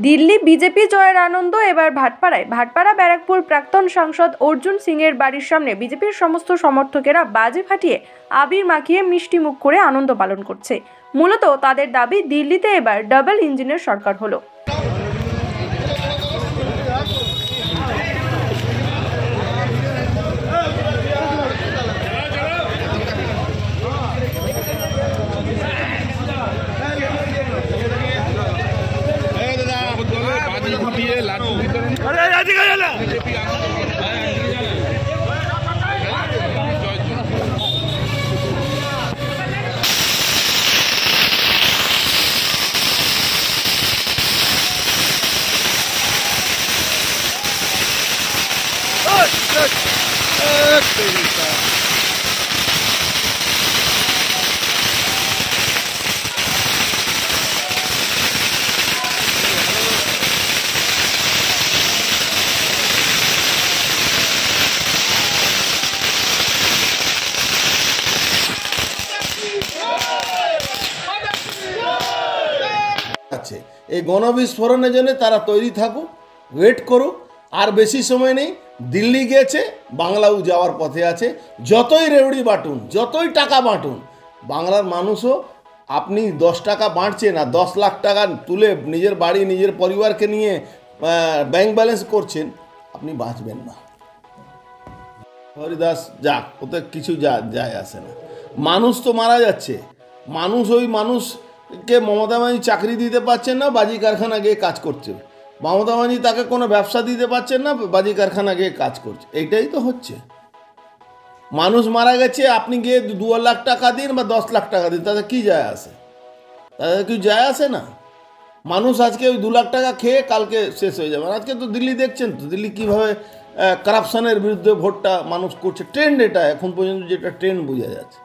Delhi BJP জয়ের আনন্দ এবার ভাটপাড়ায়। ভাটপাড়া ব্যারাকপুর প্রাক্তন সাংসদ অর্জুন সিং এর বাড়ির সামনে বিজেপির সমস্ত সমর্থকেরা বাজি ফাটিয়ে আবির মাখিয়ে মিষ্টি মুখ করে আনন্দ পালন করছে। মূলত তাদের দাবি, দিল্লিতে এবার ডাবল ইঞ্জিনের সরকার হলো। আছে এই গণবিস্ফোরণের জন্য তারা তৈরি থাকুক, ওয়েট করুক। আর বেশি সময় নেই, দিল্লি গেছে, বাংলাও যাওয়ার পথে আছে। যতই রেউড়ি বাটুন, যতই টাকা বাটুন, বাংলার মানুষও আপনি 10 টাকা বাঁটছেন আর 10 লাখ টাকা তুলে নিজের বাড়ি নিজের পরিবারকে নিয়ে ব্যাংক ব্যালেন্স করছেন, আপনি বাঁচবেন না। হরিদাস যাক, ওতে কিছু যায় আসে না। মানুষ তো মারা যাচ্ছে। ওই মানুষকে মমতা ব্যানার্জি চাকরি দিতে পারছেন না, বাজি কারখানা গিয়ে কাজ করছে। মমতা ব্যানার্জি তাকে কোনো ব্যবসা দিতে পারছেন না, বাজি কারখানা গিয়ে কাজ করছে। এইটাই তো হচ্ছে। মানুষ মারা গেছে, আপনি গিয়ে 2 লাখ টাকা দিন বা 10 লাখ টাকা দিন, তাতে কি যায় আসে? তাদের কিছু যায় আসে না। মানুষ আজকে ওই 2 লাখ টাকা খেয়ে কালকে শেষ হয়ে যাবে। আজকে তো দিল্লি দেখছেন তো, দিল্লি কীভাবে কারাপশনের বিরুদ্ধে ভোটটা মানুষ করছে। ট্রেন্ড এটা, এখন পর্যন্ত যেটা ট্রেন্ড বোঝা যাচ্ছে।